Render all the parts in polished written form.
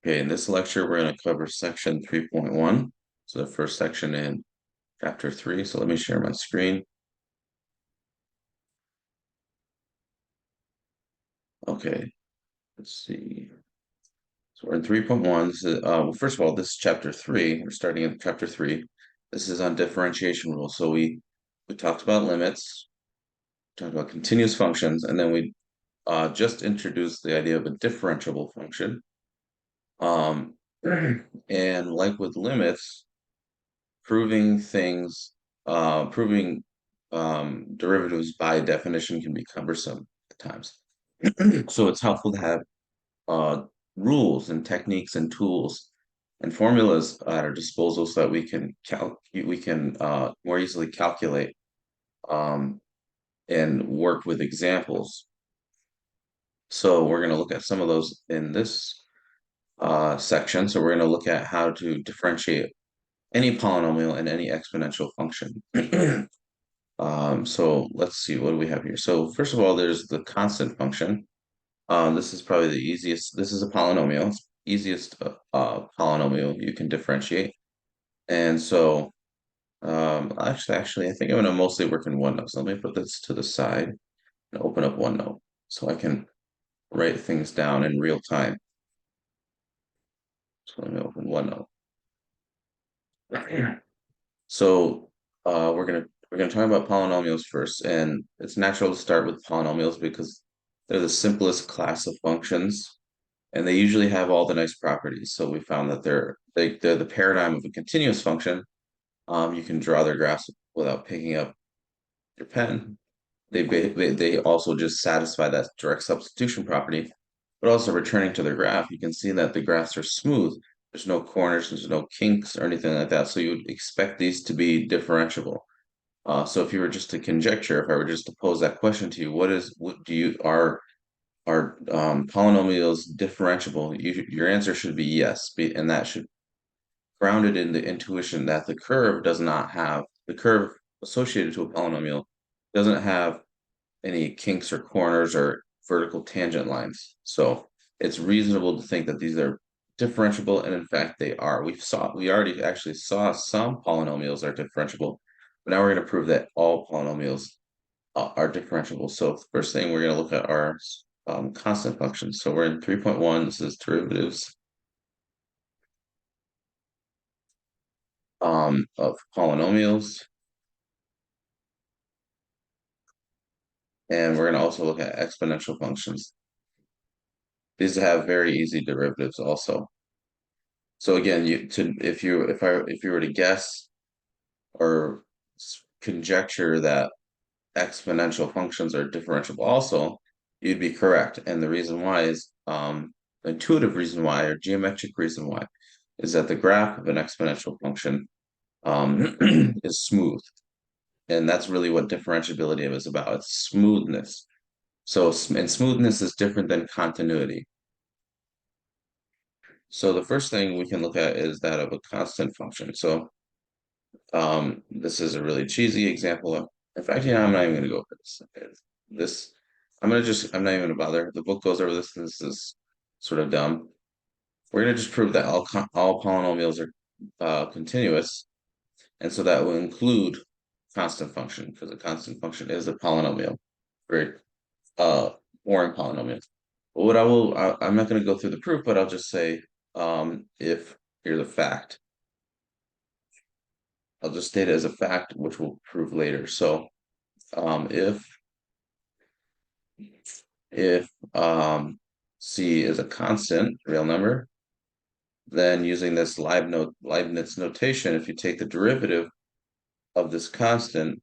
Okay, in this lecture, we're going to cover section 3.1. So the first section in chapter 3. So let me share my screen. Okay, let's see. So we're in 3.1. This is, well, first of all, this is chapter 3. We're starting in chapter 3. This is on differentiation rules. So we talked about limits, talked about continuous functions, and then we just introduced the idea of a differentiable function. Um, and like with limits, proving derivatives by definition can be cumbersome at times. So it's helpful to have uh, rules and techniques and tools and formulas at our disposal so that we can more easily calculate um, and work with examples. So we're going to look at some of those in this section. So we're going to look at how to differentiate any polynomial and any exponential function. So let's see, what do we have here? So first of all, there's the constant function. This is probably the easiest. This is a polynomial. It's easiest polynomial you can differentiate. And so actually, I think I'm going to mostly work in OneNote. So let me put this to the side and open up OneNote so I can write things down in real time. So let me open OneNote. So we're gonna talk about polynomials first, and it's natural to start with polynomials because they're the simplest class of functions, and they usually have all the nice properties. So we found that they're the paradigm of a continuous function. You can draw their graphs without picking up your pen. They also just satisfy that direct substitution property, but also returning to the graph, you can see that the graphs are smooth. There's no corners, there's no kinks or anything like that. So you would expect these to be differentiable. So if you were just to conjecture, if I were just to pose that question to you, what do you are polynomials differentiable? Your answer should be yes, and that should grounded in the intuition that the curve associated to a polynomial doesn't have any kinks or corners or vertical tangent lines. So it's reasonable to think that these are differentiable, and in fact they are. We already actually saw some polynomials are differentiable, but now we're going to prove that all polynomials are differentiable. So first thing we're going to look at are constant functions. So we're in 3.1. This is derivatives of polynomials. And we're going to also look at exponential functions. These have very easy derivatives also. So again, if you were to guess or conjecture that exponential functions are differentiable also, you'd be correct. And the reason why is intuitive reason why or geometric reason why is that the graph of an exponential function is smooth. And that's really what differentiability is about. It's smoothness. So, and smoothness is different than continuity. So the first thing we can look at is that of a constant function. So this is a really cheesy example of, in fact, I'm not even going to go for this. This, I'm not even going to bother. The book goes over this. This is sort of dumb. We're going to just prove that all polynomials are continuous. And so that will include constant function because a constant function is a polynomial. Very uh, boring polynomial. But I'm not going to go through the proof, but I'll just say if here's a fact. I'll just state it as a fact, which we'll prove later. So if C is a constant real number, then using this Leibniz notation, if you take the derivative of this constant,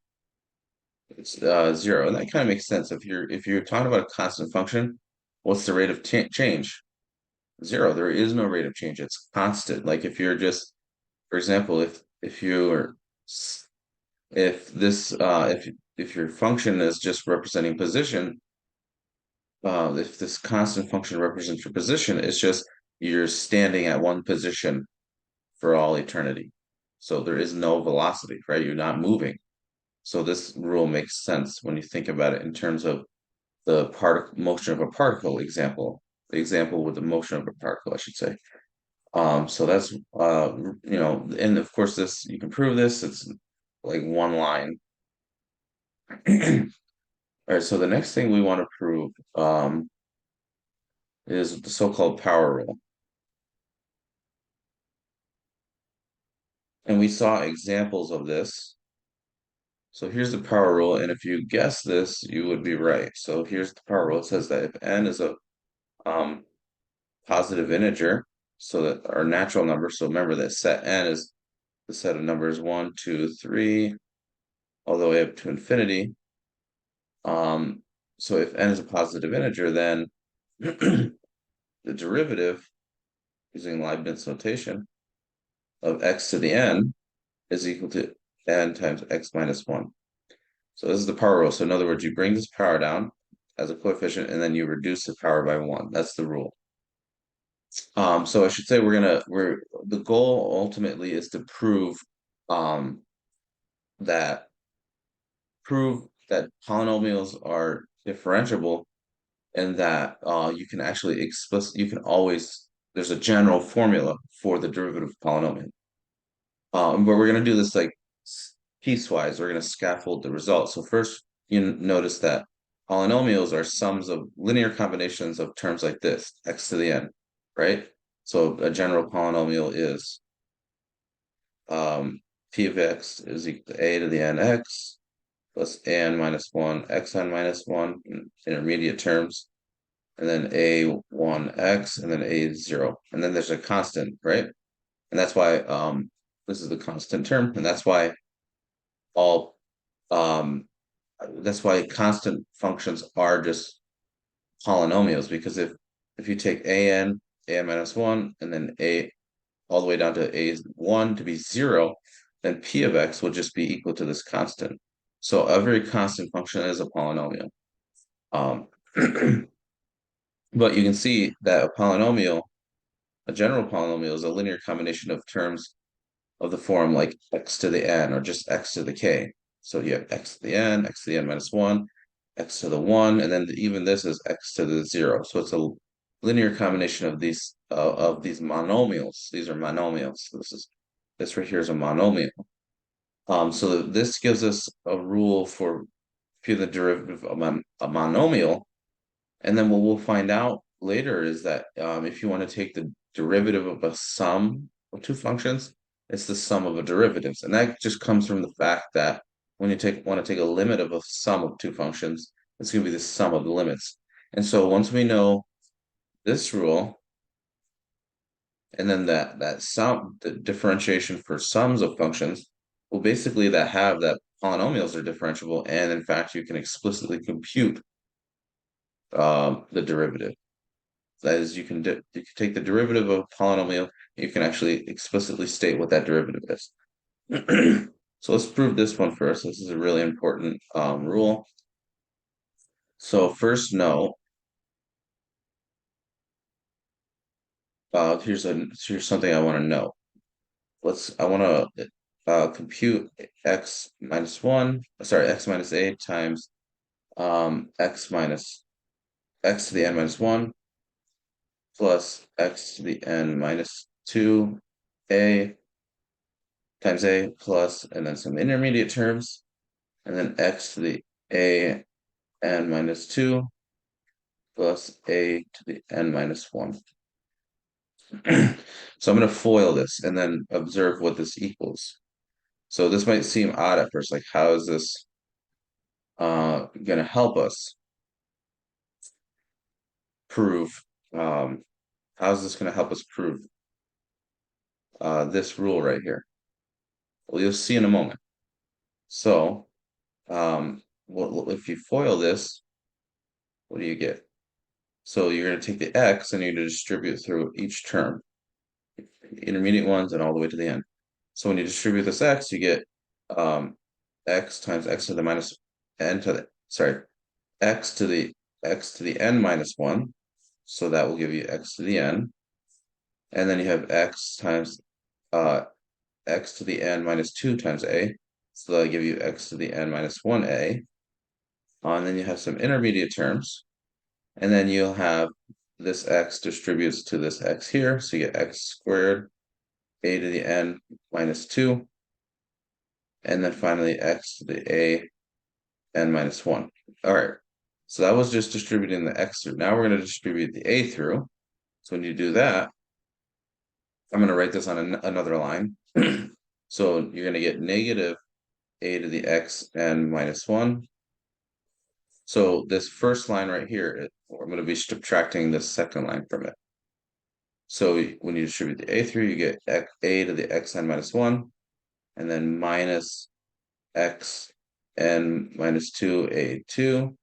it's 0. And that kind of makes sense. If you're talking about a constant function, what's the rate of change? 0. There is no rate of change. It's constant. Like if you're just, for example, if you're if this if your function is just representing position, if this constant function represents your position, it's just you're standing at one position for all eternity. So there is no velocity, right? You're not moving. So this rule makes sense when you think about it in terms of the motion of a particle example. The example with the motion of a particle, I should say. So that's and of course this you can prove this, it's like one line. All right, so the next thing we want to prove is the so-called power rule. And we saw examples of this. So here's the power rule, and if you guess this, you would be right. So here's the power rule. It says that if n is a um, positive integer, so that our natural number, so remember that set n is the set of numbers 1, 2, 3, all the way up to infinity. So if n is a positive integer, then the derivative, using Leibniz notation, of x to the n is equal to n times x minus 1. So this is the power rule. So in other words, you bring this power down as a coefficient, and then you reduce the power by 1. That's the rule. So I should say we're the goal ultimately is to um, that prove that polynomials are differentiable, and that you can actually you can always, there's a general formula for the derivative polynomial. But we're going to do this like piecewise. We're going to scaffold the results. So first, you notice that polynomials are sums of linear combinations of terms like this, x to the n, right? So a general polynomial is p of x is equal to a to the n x plus a n minus 1 x n minus 1 in intermediate terms, and then a1x, and then a0. And then there's a constant, right? And that's why this is the constant term, and all um, that's why constant functions are just polynomials, because if you take a n minus 1, and then a all the way down to a1 to be 0, then p of x will just be equal to this constant. So every constant function is a polynomial. Um, but you can see that a general polynomial, is a linear combination of terms of the form like x to the n, or just x to the k. So you have x to the n, x to the n minus 1, x to the 1, and then even this is x to the 0. So it's a linear combination of these monomials. These are monomials. So this right here is a monomial. So this gives us a rule for the derivative of a monomial. And then what we'll find out later is that if you want to take the derivative of a sum of two functions, it's the sum of the derivatives. And that just comes from the fact that when you want to take a limit of a sum of two functions, it's going to be the sum of the limits. And so once we know this rule, and then that sum, the differentiation for sums of functions, will basically have that polynomials are differentiable, and in fact you can explicitly compute the derivative. That is, you can take the derivative of a polynomial, you can actually explicitly state what that derivative is. So let's prove this one first. This is a really important rule. So first note, here's something I want to know. I want to compute x minus 1, sorry, x minus a times x to the n minus 1 plus x to the n minus 2 a times a plus, and then some intermediate terms, and then x to the a n minus 2 plus a to the n minus 1. So I'm going to FOIL this and then observe what this equals. So this might seem odd at first, like how is this going to help us prove, how is this going to help us prove this rule right here? Well, you'll see in a moment. So if you FOIL this, what do you get? So you're going to take the x and you're going to distribute through each term, intermediate ones and all the way to the end. So when you distribute this x, you get x times x to the minus n to the, sorry, x to the n minus 1. So that will give you x to the n. And then you have x times x to the n minus 2 times a. So that'll give you x to the n minus 1a. And then you have some intermediate terms. And then you'll have this x distributes to this x here, so you get x squared a to the n minus 2, and then finally x to the a n minus 1. All right, so that was just distributing the x through. Now we're going to distribute the a through. So when you do that, I'm going to write this on another line. So you're going to get negative a to the x n minus 1. So this first line right here, I'm going to be subtracting this second line from it. So when you distribute the a through, you get a to the xn minus 1, and then minus x n minus 2 a2,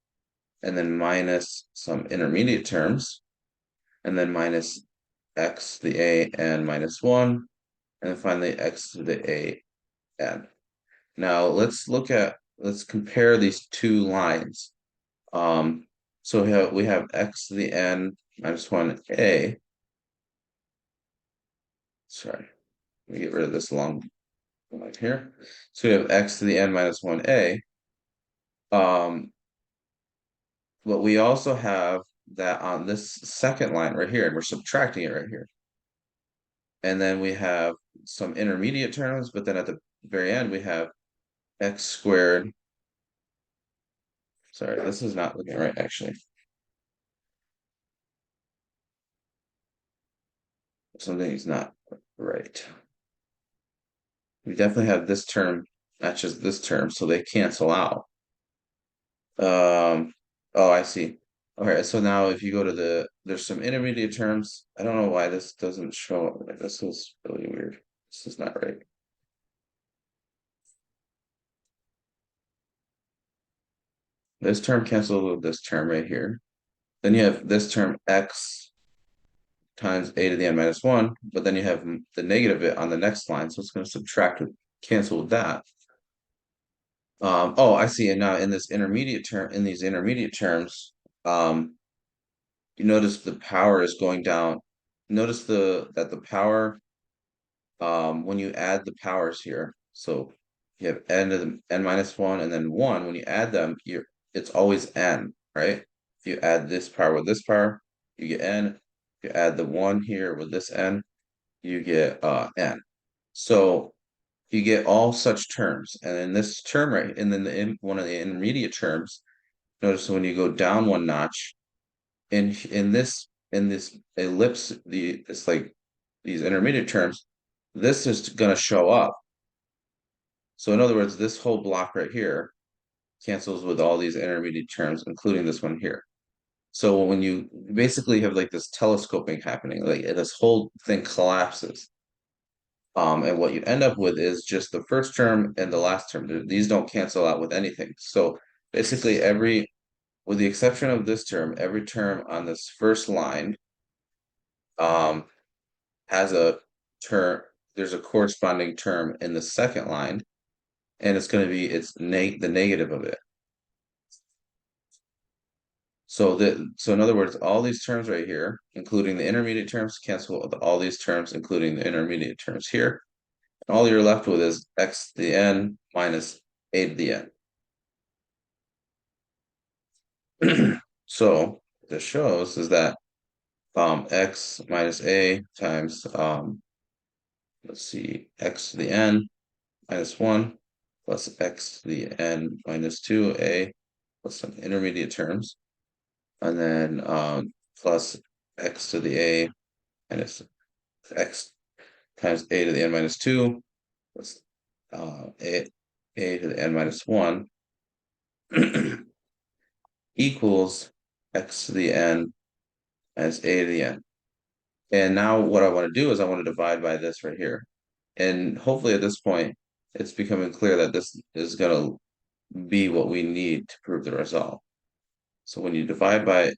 and then minus some intermediate terms, and then minus x to the a n minus 1, and then finally x to the a n. Now let's compare these two lines. So we have x to the n minus 1a. Sorry, let me get rid of this long line here. So we have x to the n minus 1a. But we also have that on this second line right here, and we're subtracting it right here. And then we have some intermediate terms, but then at the very end we have x squared. Sorry, this is not looking right actually. Something is not right. We definitely have this term matches this term, so they cancel out. Oh, I see. Okay, so now if you go to there's some intermediate terms. I don't know why this doesn't show up. This is really weird. This is not right. This term cancels with this term right here. Then you have this term x times a to the n minus 1, but then you have the negative bit on the next line, so it's going to subtract with cancel with that. Oh, I see. And now in these intermediate terms, you notice the power is going down. Notice that the power, when you add the powers here, so you have n to the n minus 1 and then 1. When you add them, it's always n, right? If you add this power with this power, you get n. If you add the 1 here with this n, you get n. So you get all such terms, and in this term right, and then one of the intermediate terms, notice when you go down one notch, in this ellipse, it's like these intermediate terms, this is going to show up. So in other words, this whole block right here cancels with all these intermediate terms, including this one here. So when you basically have like this telescoping happening, like this whole thing collapses. And what you end up with is just the first term and the last term. These don't cancel out with anything. So basically with the exception of this term, every term on this first line has a term, there's a corresponding term in the second line, and it's going to be the negative of it. So in other words, all these terms right here, including the intermediate terms, cancel with all these terms, including the intermediate terms here. And all you're left with is x to the n minus a to the n. So this shows is that x minus a times let's see, x to the n minus 1 plus x to the n minus 2a plus some intermediate terms, and then plus x to the a minus x times a to the n minus 2 plus a to the n minus 1 equals x to the n minus a to the n. And now what I want to do is I want to divide by this right here. And hopefully at this point, it's becoming clear that this is going to be what we need to prove the result. So when you divide by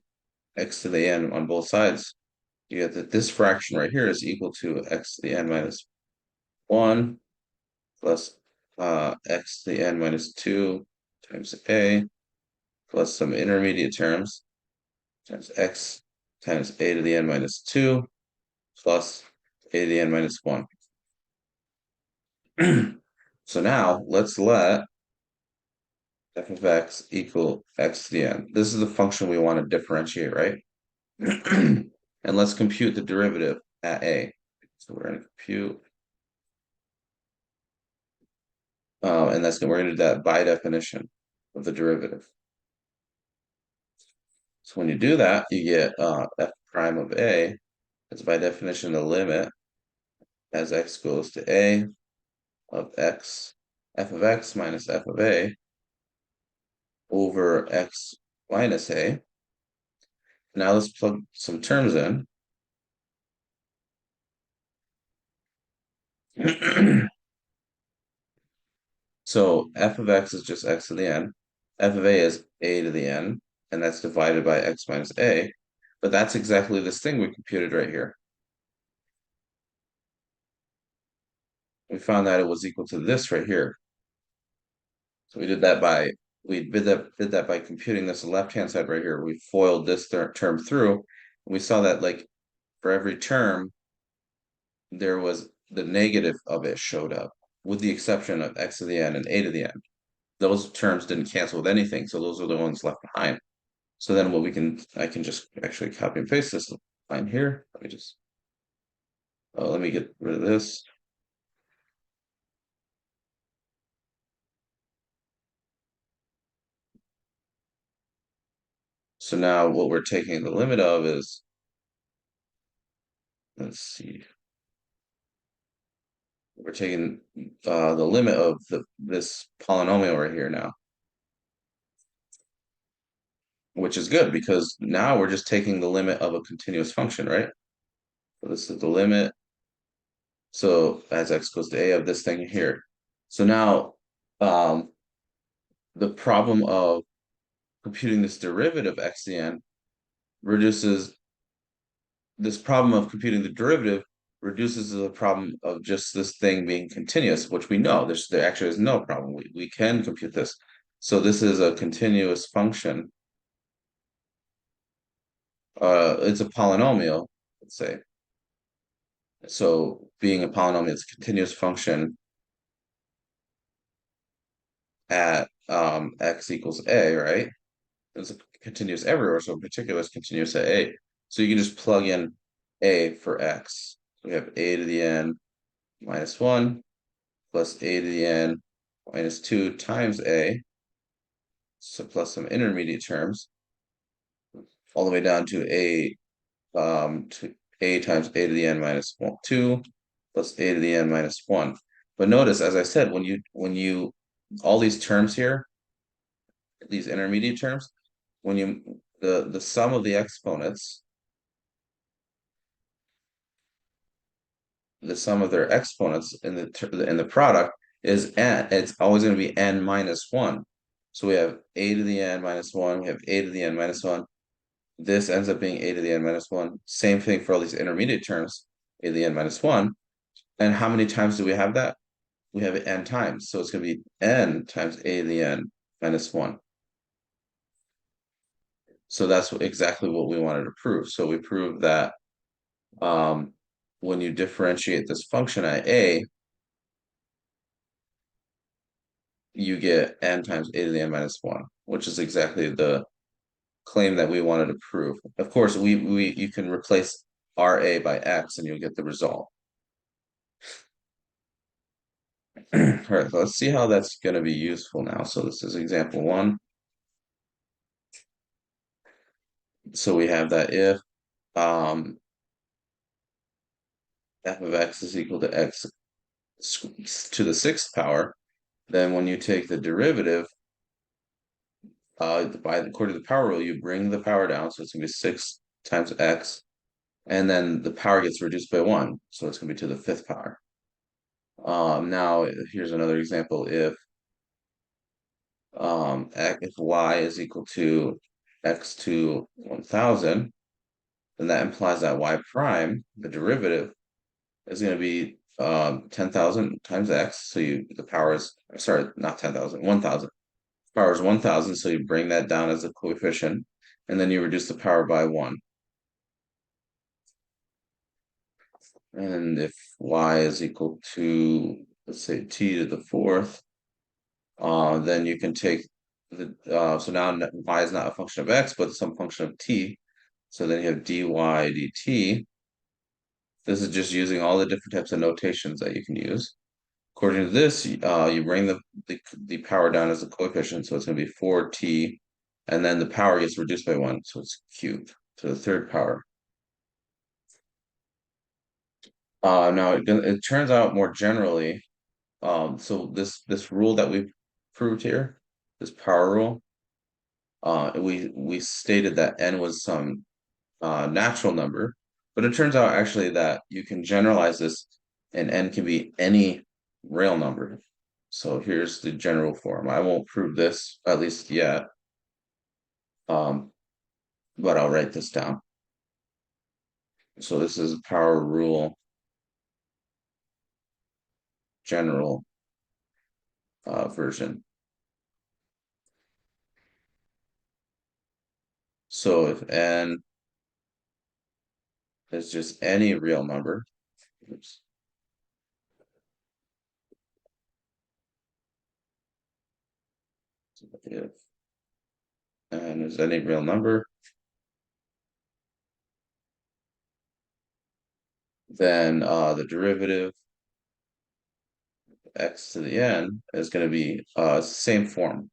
x to the n on both sides, you get that this fraction right here is equal to x to the n minus 1 plus x to the n minus 2 times a plus some intermediate terms times x times a to the n minus 2 plus a to the n minus 1. So now let's let f of x equal x to the n. This is the function we want to differentiate, right? And let's compute the derivative at a. So we're going to compute, and we're going to do that by definition of the derivative. So when you do that, you get f prime of a. That's by definition the limit as x goes to a of x, f of x minus f of a over x minus a. Now let's plug some terms in. So f of x is just x to the n. F of a is a to the n, and that's divided by x minus a. But that's exactly this thing we computed right here. We found that it was equal to this right here. So we did that by computing this left-hand side right here. We foiled this term through, and we saw that like for every term, there was the negative of it showed up, with the exception of x to the n and a to the n. Those terms didn't cancel with anything, so those are the ones left behind. So then I can just actually copy and paste this line here. Let me get rid of this. So now what we're taking the limit of is, let's see, we're taking the limit of this polynomial right here now, which is good because now we're just taking the limit of a continuous function, right? So this is the limit. So as x goes to a of this thing here. So now the problem of computing this derivative x to the n reduces this problem of computing the derivative reduces the problem of just this thing being continuous, which we know there actually is no problem. We can compute this. So this is a continuous function. It's a polynomial, let's say. So being a polynomial, it's a continuous function at x equals a, right? It's a continuous everywhere, so in particular it's continuous at a. So you can just plug in a for x. So we have a to the n minus 1 plus a to the n minus 2 times a, so plus some intermediate terms, all the way down to a times a to the n minus 2 plus a to the n minus 1. But notice, as I said, when you all these terms here, these intermediate terms, when you the sum of the exponents, the sum of their exponents in the product is n. It's always going to be n minus 1. So we have a to the n minus 1, we have a to the n minus 1. This ends up being a to the n minus 1. Same thing for all these intermediate terms, a to the n minus 1. And how many times do we have that? We have it n times. So it's going to be n times a to the n minus 1. So that's exactly what we wanted to prove. So we proved that when you differentiate this function at a, you get n times a to the n minus 1, which is exactly the claim that we wanted to prove. Of course, you can replace RA by X and you'll get the result. All right, let's see how that's going to be useful now. So this is example 1. So we have that if f of x is equal to x to the 6th power, then when you take the derivative, according to the power rule, you bring the power down, so it's going to be 6 times x, and then the power gets reduced by 1, so it's going to be to the 5th power. Now here's another example. If y is equal to x to 1000, then that implies that y prime, the derivative, is going to be 10,000 times x. So the power is, sorry, not 10,000, 1,000. Power is 1,000, so you bring that down as a coefficient, and then you reduce the power by 1. And if y is equal to, let's say, t to the 4th, then you can take so now y is not a function of x, but some function of t. So then you have dy dt. This is just using all the different types of notations that you can use. According to this, you bring the power down as a coefficient, so it's going to be 4t, and then the power gets reduced by 1, so it's cubed to the third power. Now it turns out more generally, so this rule that we proved here, this power rule, we stated that n was some natural number, but it turns out actually that you can generalize this, and n can be any real number. So here's the general form. I won't prove this, at least yet, um, but I'll write this down. So this is power rule general version. So if n is just any real number, oops, if n is any real number, then the derivative x to the n is going to be same form.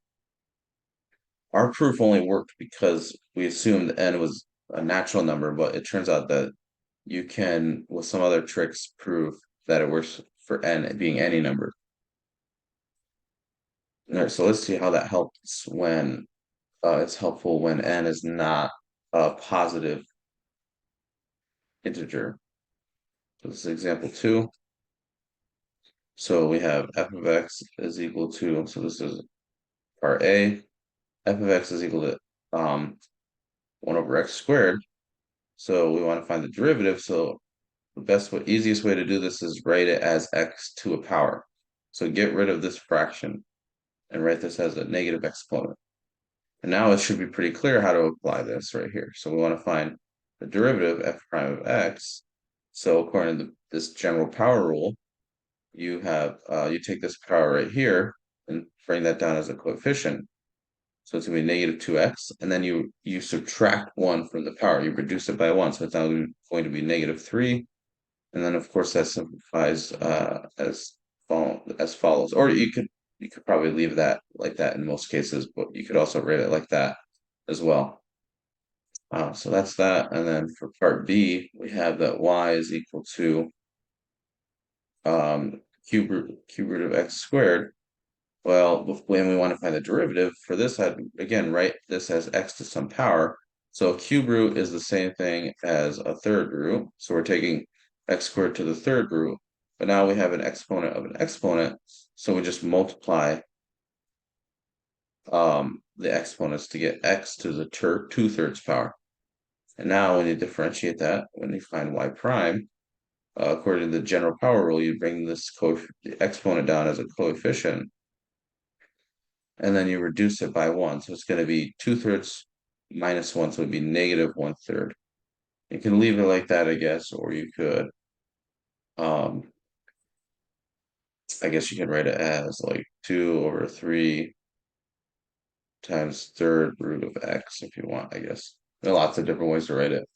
Our proof only worked because we assumed n was a natural number, but it turns out that you can, with some other tricks, prove that it works for n being any number. All right, so let's see how that helps when it's helpful when n is not a positive integer. So this is example 2. So we have f of x is equal to, so this is part A, f of x is equal to 1 over x squared. So we want to find the derivative. So the easiest way to do this is write it as x to a power. So get rid of this fraction and write this as a negative exponent. And now it should be pretty clear how to apply this right here. So we want to find the derivative f prime of x. So according to this general power rule, you have you take this power right here and bring that down as a coefficient. So it's going to be negative 2x, and then you subtract 1 from the power. You reduce it by 1, so it's now going to be negative 3. And then, of course, that simplifies as follows. Or you could probably leave that like that in most cases, but you could also write it like that as well. So that's that. And then for part B, we have that y is equal to cube root of x squared. Well, when we want to find the derivative for this, I'd again write this as x to some power. So a cube root is the same thing as a third root. So we're taking x squared to the third root. But now we have an exponent of an exponent. So we just multiply the exponents to get x to the 2/3 power. And now when you differentiate that, when you find y prime, according to the general power rule, you bring this exponent down as a coefficient, and then you reduce it by 1. So it's going to be 2/3 minus 1, so it would be negative 1/3. You can leave it like that, I guess, or you could, I guess you can write it as like 2 over 3 times third root of x if you want, I guess. There are lots of different ways to write it.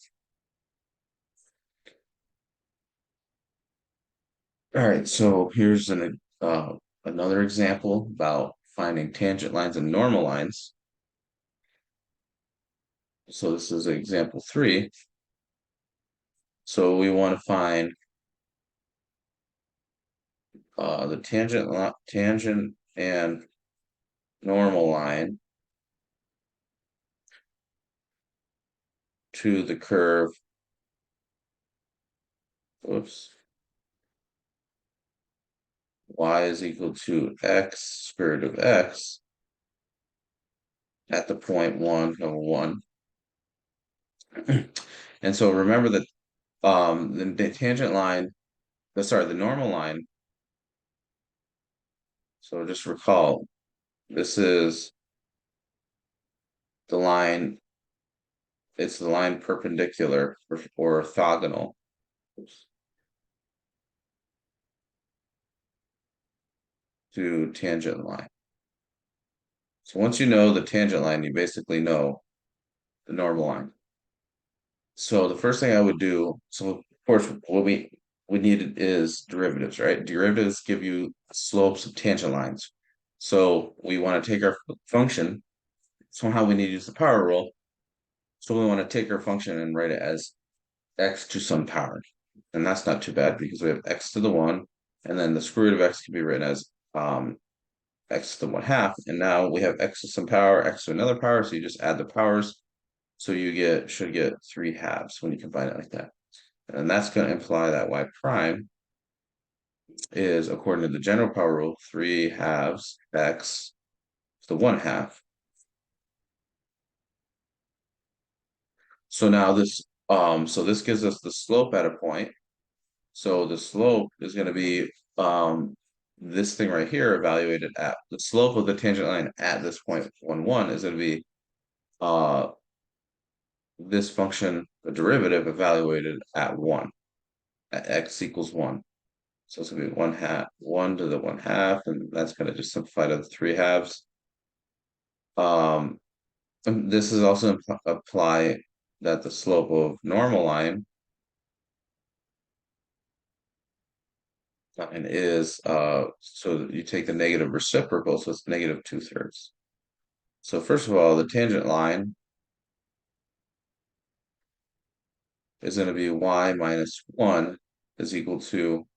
All right, so here's another example about finding tangent lines and normal lines. So this is example 3. So we want to find the tangent and normal line to the curve. Whoops. Y is equal to x square root of x at the point 1, 1. And so remember that the tangent line, the normal line. So just recall, this is the line, it's the line perpendicular or orthogonal to tangent line. So once you know the tangent line, you basically know the normal line. So the first thing I would do, so of course, what we need is derivatives, right? Derivatives give you slopes of tangent lines. So we want to take our function, somehow we need to use the power rule. So we want to take our function and write it as x to some power. And that's not too bad because we have x to the 1, and then the square root of x can be written as x to the 1/2. And now we have x to some power, x to another power, so you just add the powers. So you should get 3/2 when you combine it like that. And that's going to imply that y prime is, according to the general power rule, 3/2 x to the 1/2. So now so this gives us the slope at a point. So the slope is going to be this thing right here evaluated at the slope of the tangent line at this point 1, 1 is going to be uh this function, the derivative evaluated at 1, at x equals 1. So it's gonna be 1/2, 1 to the 1/2, and that's gonna just simplify to the 3/2. And this is also apply that the slope of normal line and is so you take the negative reciprocal, so it's negative 2/3. So first of all, the tangent line is going to be y minus 1 is equal to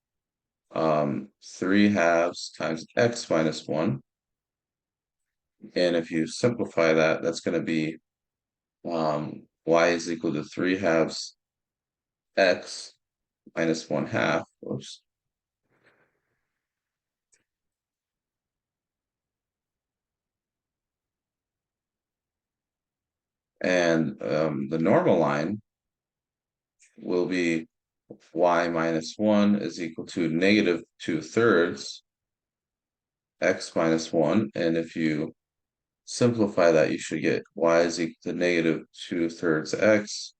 3/2 times x minus 1. And if you simplify that, that's going to be y is equal to 3/2 x minus 1/2. Oops. And the normal line will be y minus 1 is equal to negative 2/3 x minus 1. And if you simplify that, you should get y is equal to negative 2/3 x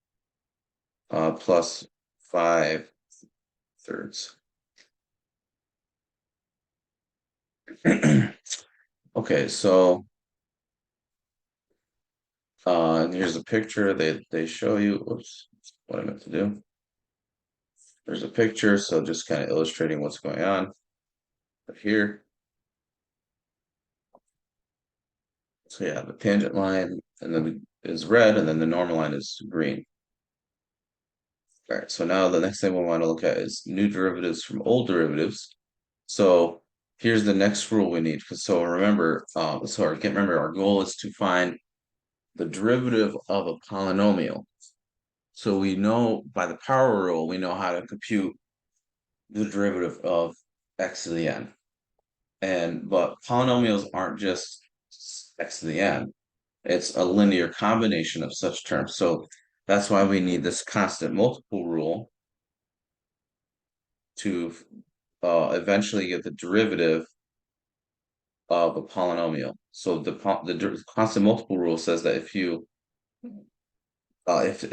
plus 5/3. Okay, so and here's a picture they show you. Oops, what I meant to do. There's a picture, so just kind of illustrating what's going on. But here, so yeah, the tangent line and then is red, and then the normal line is green. All right, so now the next thing we want to look at is new derivatives from old derivatives. So here's the next rule we need. Because so remember, remember our goal is to find the derivative of a polynomial. So we know by the power rule, we know how to compute the derivative of x to the n. But polynomials aren't just x to the n. It's a linear combination of such terms. So that's why we need this constant multiple rule to eventually get the derivative of a polynomial. So the constant multiple rule says that if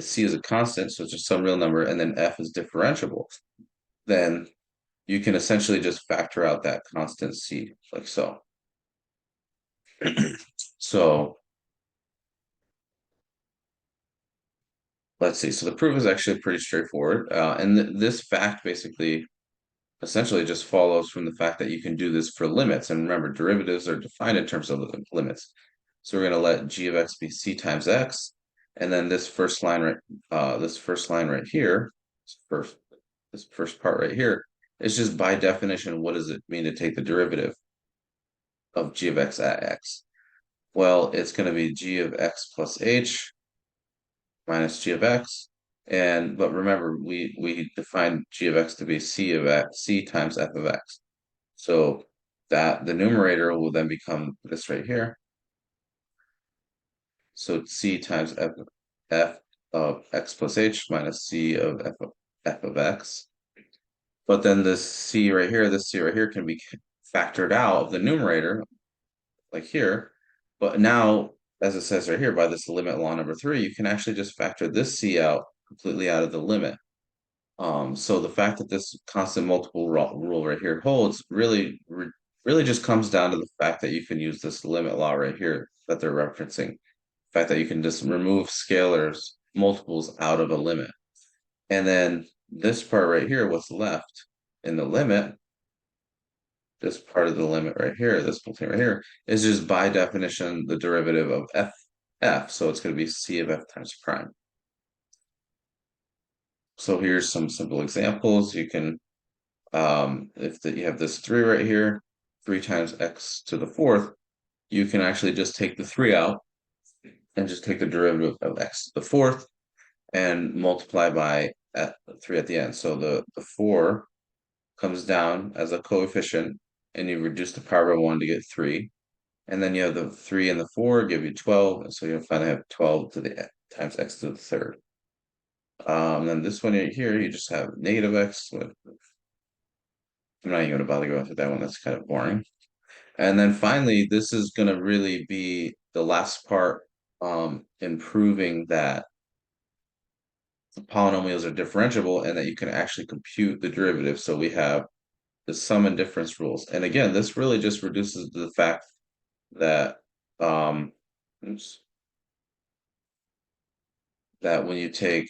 c is a constant, so it's just some real number, and then f is differentiable, then you can essentially just factor out that constant c, like so. So let's see. So the proof is actually pretty straightforward, and this fact basically essentially just follows from the fact that you can do this for limits. And remember, derivatives are defined in terms of limits. So we're going to let g of x be c times x, and then this first line right here, this first part right here, is just by definition, what does it mean to take the derivative of g of x at x? Well, it's going to be g of x plus h minus g of x. But remember, we defined g of x to be c times f of x. So that the numerator will then become this right here. So c times f of x plus h minus c of f of x. But then this c right here can be factored out of the numerator, like here. But now, as it says right here, by this limit law number 3, you can actually just factor this c out completely out of the limit. So the fact that this constant multiple rule right here holds really just comes down to the fact that you can use this limit law right here that they're referencing. The fact that you can just remove scalars multiples out of a limit. And then this part right here, what's left in the limit, this part of the limit right here, this whole thing right here, is just by definition the derivative of f. So it's going to be c of f times prime. So here's some simple examples. You can, if you have this 3 right here, 3 times x to the fourth, you can actually just take the 3 out and just take the derivative of x to the fourth and multiply by 3 at the end. So the 4 comes down as a coefficient, and you reduce the power by 1 to get 3. And then you have the 3 and the 4 give you 12, and so you'll finally have 12 to the times x to the third. Then this one right here, you just have negative x with, I'm not even going to bother going through that one, that's kind of boring. And then finally, this is going to really be the last part, in proving that polynomials are differentiable and that you can actually compute the derivative. So we have the sum and difference rules. And again, this really just reduces to the fact that oops, that when you take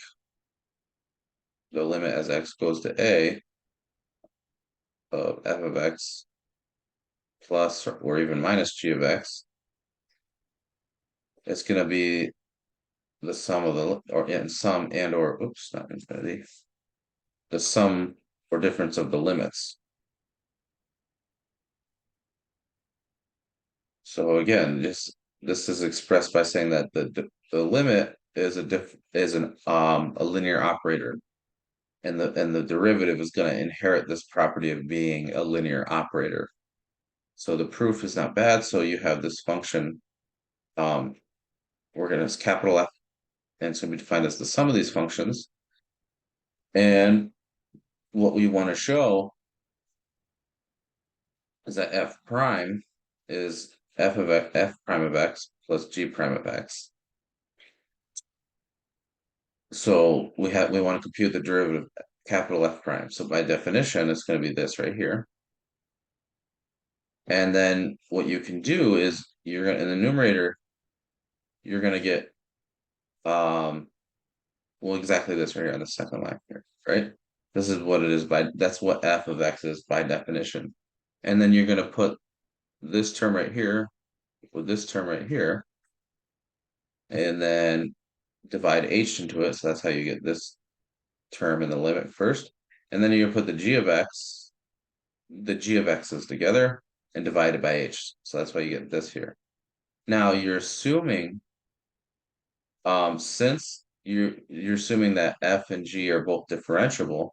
the limit as x goes to a of f of x plus or even minus g of x, it's going to be the sum of the, or in sum and or, oops, not infinity, the sum or difference of the limits. So again, this is expressed by saying that the limit is a linear operator, and the derivative is going to inherit this property of being a linear operator. So the proof is not bad. So you have this function, we're going to capital F, and it's going to be defined as the sum of these functions. And what we want to show is that f prime is f prime of x plus g prime of x. So we want to compute the derivative of capital F prime. So by definition, it's going to be this right here. And then what you can do is you're going to, in the numerator, you're going to get well, exactly this right here on the second line here, right? This is what it is that's what f of x is by definition. And then you're going to put this term right here with this term right here, and then divide h into it. So that's how you get this term in the limit first. And then you put the g of x's together and divided by h. So that's why you get this here. Now you're assuming, since you're assuming that f and g are both differentiable,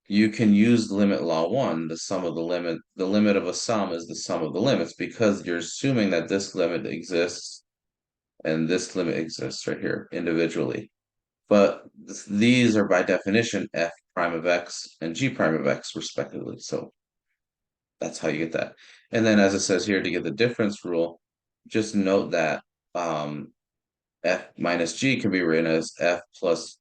you can use limit law 1, the sum of the limit of a sum is the sum of the limits, because you're assuming that this limit exists and this limit exists right here individually. But these are by definition f prime of x and g prime of x respectively. So that's how you get that. And then as it says here, to get the difference rule, just note that f minus g can be written as f plus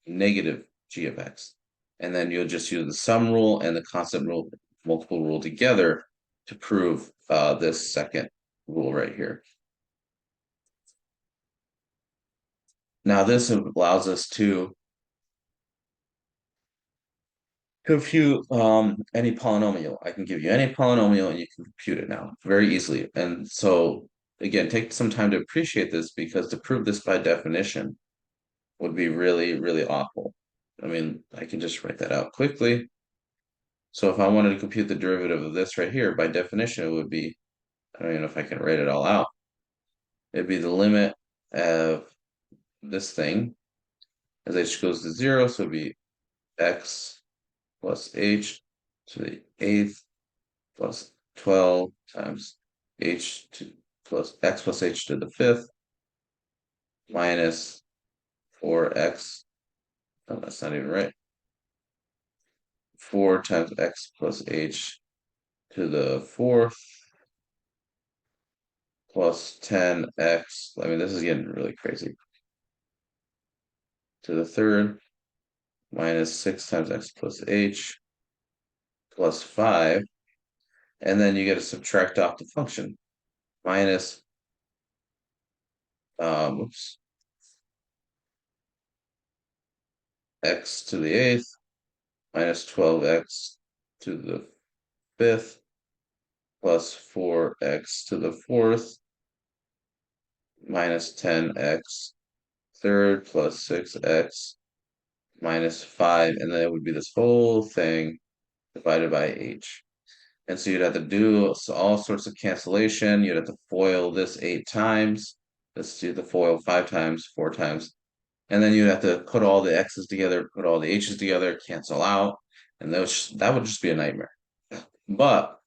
negative g of x. And then you'll just use the sum rule and the constant rule, multiple rule together to prove this second rule right here. Now this allows us to compute any polynomial. I can give you any polynomial and you can compute it now very easily. And so again, take some time to appreciate this, because to prove this by definition would be really, really awful. I mean, I can just write that out quickly. So if I wanted to compute the derivative of this right here, by definition, it would be, I don't even know if I can write it all out. It'd be the limit of this thing as h goes to 0, so it'd be x plus h to the 8th plus 12 times h to plus x plus h to the 5th minus 4x, oh, that's not even right, 4 times x plus h to the 4th plus 10x, I mean, this is getting really crazy, to the 3rd minus 6 times x plus h plus 5, and then you get to subtract off the function, minus, oops, x to the 8th minus 12x to the 5th plus 4x to the 4th minus 10x third plus 6x minus 5, and then it would be this whole thing divided by h. And so you'd have to do all sorts of cancellation. You'd have to FOIL this 8 times. Let's do the FOIL 5 times, 4 times. And then you'd have to put all the x's together, put all the h's together, cancel out. And that would just be a nightmare. But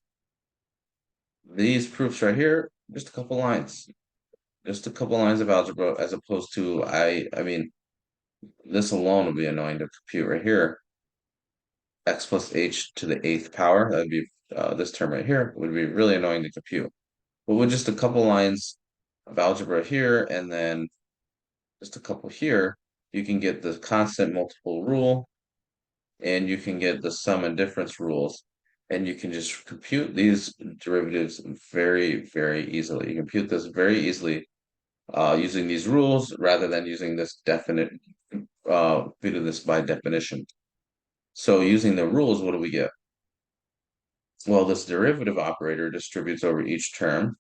these proofs right here, just a couple lines. Just a couple lines of algebra, as opposed to, I mean, this alone would be annoying to compute right here. X plus h to the 8th power, that would be this term right here, would be really annoying to compute. But with just a couple lines of algebra here, and then just a couple here, you can get the constant multiple rule, and you can get the sum and difference rules, and you can just compute these derivatives very, very easily. You compute this very easily using these rules rather than using this definite, due to this by definition. So using the rules, what do we get? Well, this derivative operator distributes over each term.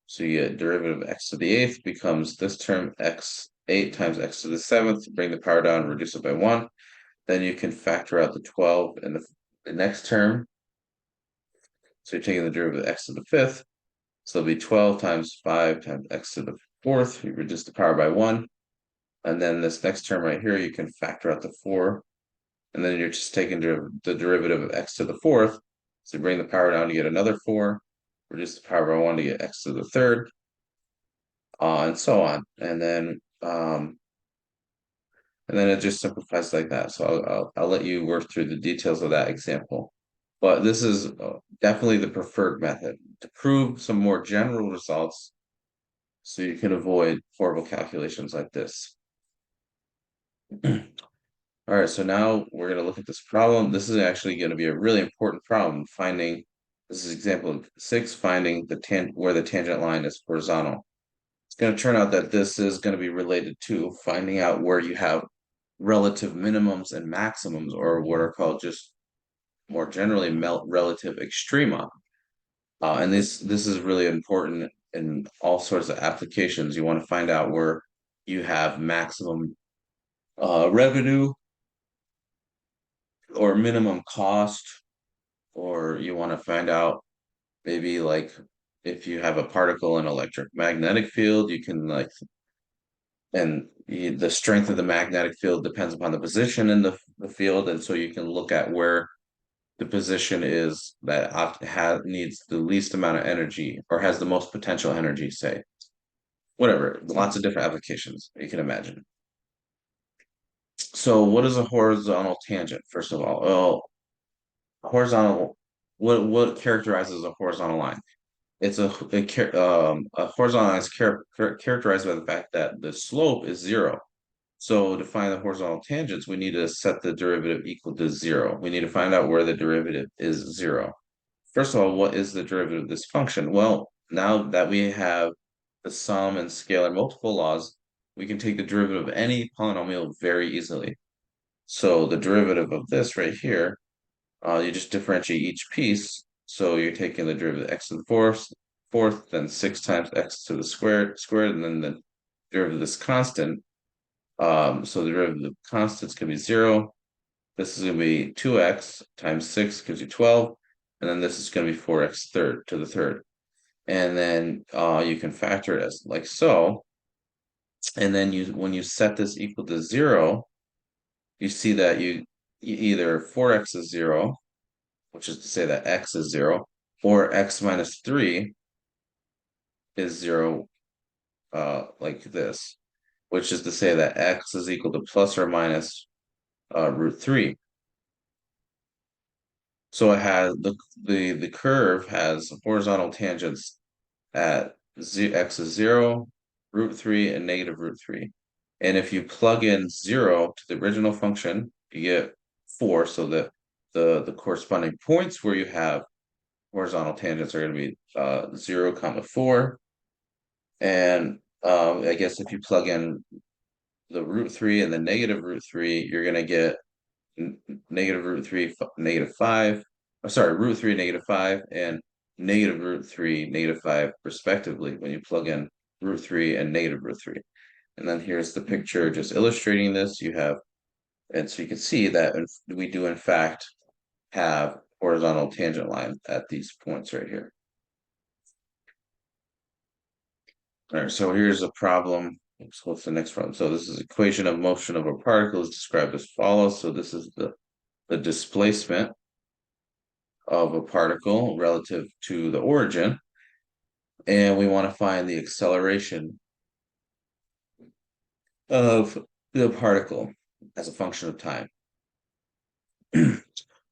So you get derivative of x to the 8th becomes this term x 8 times x to the 7th, bring the power down, reduce it by 1. Then you can factor out the 12 in the next term. So you're taking the derivative of x to the 5th. So it'll be 12 times 5 times x to the 4th. You reduce the power by 1. And then this next term right here, you can factor out the 4. And then you're just taking the derivative of x to the 4th. So you bring the power down to get another 4. Reduce the power by 1 to get x to the 3rd. And so on. And then it just simplifies like that. So I'll let you work through the details of that example. But this is definitely the preferred method to prove some more general results so you can avoid horrible calculations like this. All right, so now we're going to look at this problem. This is actually going to be a really important problem, this is example 6, finding where the tangent line is horizontal. It's going to turn out that this is going to be related to finding out where you have relative minimums and maximums, or what are called just more generally relative extrema. And this is really important in all sorts of applications. You want to find out where you have maximum revenue or minimum cost, or you want to find out maybe like if you have a particle in electromagnetic field, you can the strength of the magnetic field depends upon the position in the field, and so you can look at where the position is that needs the least amount of energy or has the most potential energy, say. Whatever, lots of different applications you can imagine. So what is a horizontal tangent, first of all? Well, horizontal, what characterizes a horizontal line? It's a horizontal line is characterized by the fact that the slope is 0. So to find the horizontal tangents, we need to set the derivative equal to 0. We need to find out where the derivative is 0. First of all, what is the derivative of this function? Well, now that we have the sum and scalar multiple laws, we can take the derivative of any polynomial very easily. So the derivative of this right here, you just differentiate each piece. So you're taking the derivative of x to the fourth, then 6 times x to the squared, and then the derivative of this constant. So the derivative of constants can be 0. This is going to be 2x times 6 gives you 12. And then this is going to be 4x to the third. And then you can factor it as like so. And then when you set this equal to 0, you see that you either 4x is 0, which is to say that x is 0, or x minus 3 is 0, like this, which is to say that x is equal to plus or minus root 3. So it has the curve has horizontal tangents at x is 0, root 3, and negative root 3. And if you plug in 0 to the original function, you get 4. So that the corresponding points where you have horizontal tangents are going to be 0, 4. And I guess if you plug in the root 3 and the negative root 3, you're going to get negative root 3, negative 5. Oh, sorry, root 3, negative 5, and negative root 3, negative 5, respectively, when you plug in root 3 and negative root 3. And then here's the picture just illustrating this. You have, and so you can see that we do, in fact, have horizontal tangent line at these points right here. All right, so here's a problem. So what's the next problem? So this is equation of motion of a particle is described as follows. So this is the displacement of a particle relative to the origin, and we want to find the acceleration of the particle as a function of time.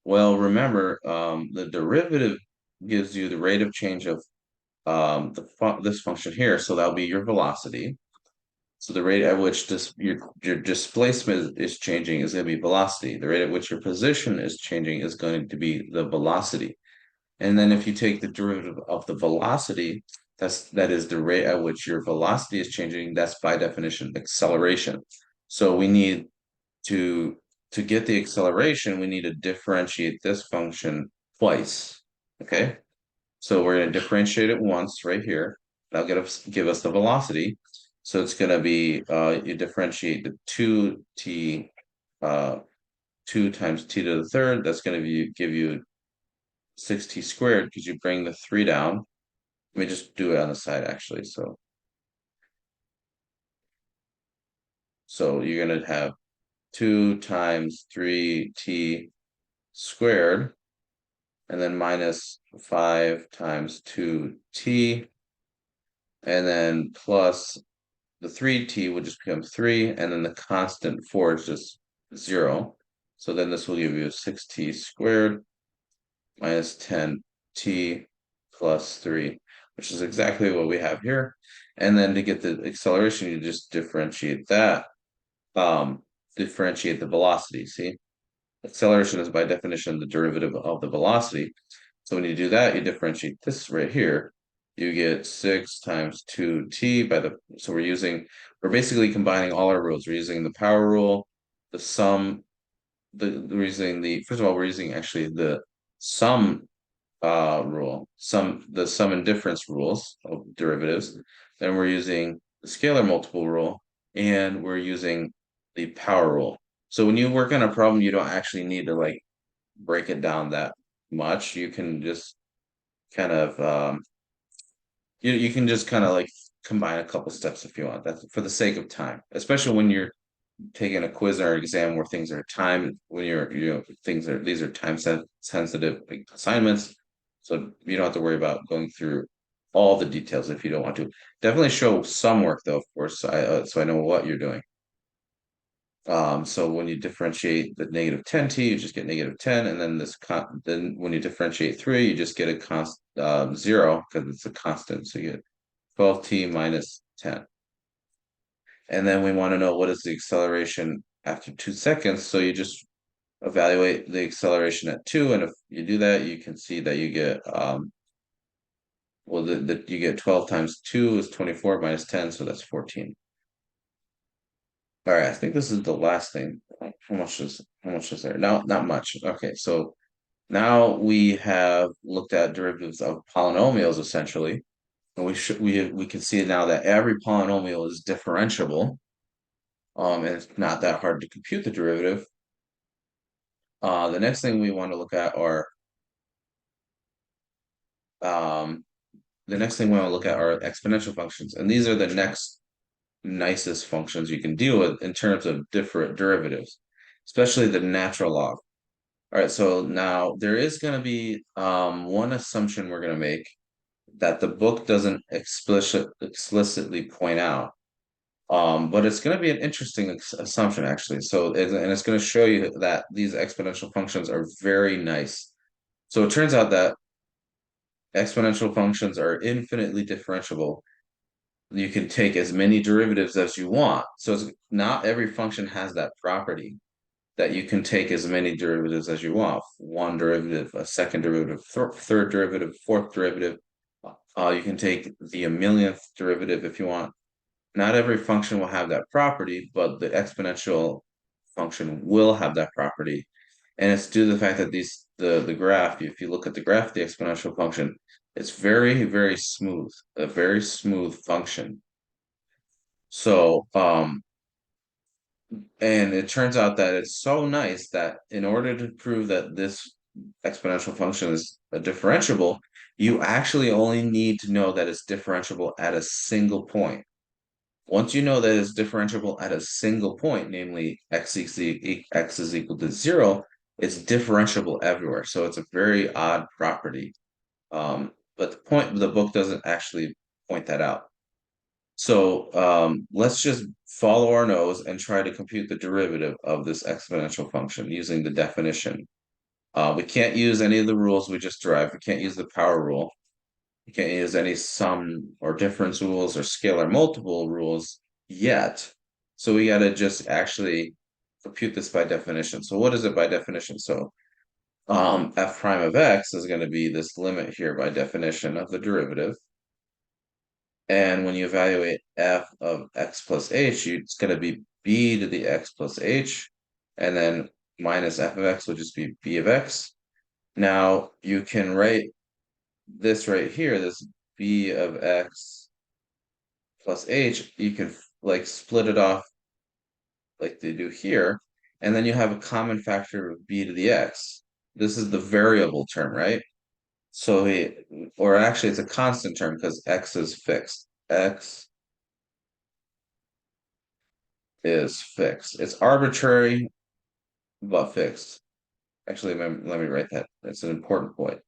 Well, remember, the derivative gives you the rate of change of this function here, so that'll be your velocity. So the rate at which your displacement is changing is going to be velocity. The rate at which your position is changing is going to be the velocity. And then if you take the derivative of the velocity, that is the rate at which your velocity is changing. That's by definition acceleration. So we need to get the acceleration, we need to differentiate this function twice. Okay, so we're going to differentiate it once right here. That'll give us the velocity. So it's going to be you differentiate the 2t 2 times t to the third. That's going to give you 6t squared because you bring the 3 down. Let me just do it on the side actually. So you're going to have 2 times 3t squared, and then minus 5 times 2t, and then plus the 3t would just become 3, and then the constant 4 is just 0. So then this will give you 6t squared minus 10t plus 3, which is exactly what we have here. And then to get the acceleration, you just differentiate that, differentiate the velocity, see? Acceleration is by definition the derivative of the velocity. So when you do that, you differentiate this right here. You get 6 times 2t by the, so we're basically combining all our rules. We're using the power rule, the sum, we're using first of all, we're using actually the sum rule, the sum and difference rules of derivatives. Then we're using the scalar multiple rule, and we're using the power rule. So when you work on a problem, you don't actually need to like break it down that much. You can just kind of you can just kind of like combine a couple steps if you want. That's for the sake of time, especially when you're taking a quiz or exam where things are time when these are time sensitive like, assignments. So you don't have to worry about going through all the details if you don't want to. Definitely show some work though, of course, so I know what you're doing. So when you differentiate the negative 10t, you just get negative 10, and then then when you differentiate 3, you just get a constant 0 because it's a constant. So you get 12t minus 10. And then we want to know what is the acceleration after 2 seconds. So you just evaluate the acceleration at 2, and if you do that, you can see that you get well, you get 12 times 2 is 24 minus 10, so that's 14. All right, I think this is the last thing. How much is there? No, not much. Okay, so now we have looked at derivatives of polynomials essentially, and we can see now that every polynomial is differentiable. And it's not that hard to compute the derivative. The next thing we want to look at are exponential functions, and these are the next nicest functions you can deal with in terms of different derivatives, especially the natural log. All right, so now there is going to be one assumption we're going to make that the book doesn't explicitly point out, but it's going to be an interesting assumption actually. So and it's going to show you that these exponential functions are very nice. So it turns out that exponential functions are infinitely differentiable. You can take as many derivatives as you want. So not every function has that property that you can take as many derivatives as you want. One derivative, a second derivative, third derivative, fourth derivative. You can take the millionth derivative if you want. Not every function will have that property, but the exponential function will have that property. And it's due to the fact that the graph, if you look at the graph of the exponential function, it's very, very smooth, a very smooth function. So, and it turns out that it's so nice that in order to prove that this exponential function is a differentiable, you actually only need to know that it's differentiable at a single point. Once you know that it's differentiable at a single point, namely x is equal to 0, it's differentiable everywhere. So it's a very odd property. But the book doesn't actually point that out. So let's just follow our nose and try to compute the derivative of this exponential function using the definition. We can't use any of the rules we just derived. We can't use the power rule. We can't use any sum or difference rules or scalar multiple rules yet. So we got to just actually compute this by definition. So what is it by definition? So f prime of x is going to be this limit here by definition of the derivative. And when you evaluate f of x plus h, it's going to be b to the x plus h, and then minus f of x will just be b of x. Now you can write this right here, this b of x plus h, you can like split it off like they do here, and then you have a common factor of b to the x. This is the variable term, right? So or actually it's a constant term because x is fixed. X is fixed. It's arbitrary, but fixed. Actually, let me write that. That's an important point.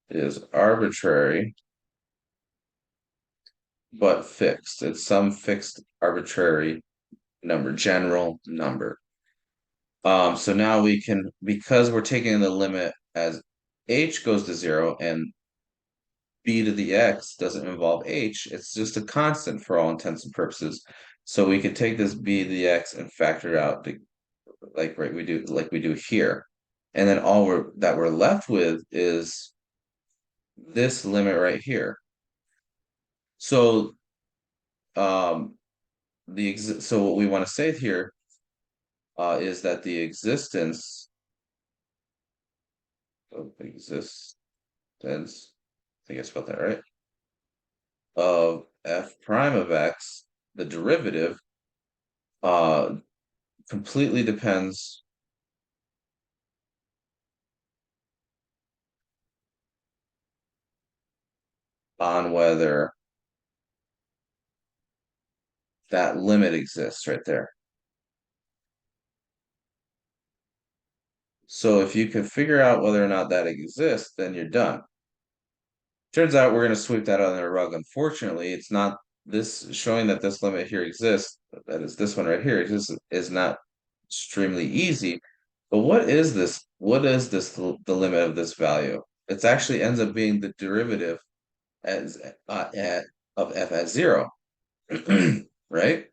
It is arbitrary, but fixed. It's some fixed arbitrary number, general number. So now we can, because we're taking the limit as h goes to 0 and b to the x doesn't involve h, it's just a constant for all intents and purposes. So we can take this b to the x and factor it out like we do here. And then we're left with is this limit right here. So so what we want to say here is that the existence of existence, I think I spelled that right, of f prime of x, the derivative, uh completely depends on whether that limit exists right there. So if you can figure out whether or not that exists, then you're done. Turns out we're going to sweep that under the rug. Unfortunately, it's not this showing that this limit here exists, that is this one right here, is not extremely easy. But what is this? What is this the limit of this value? It actually ends up being the derivative as of f at 0. Right?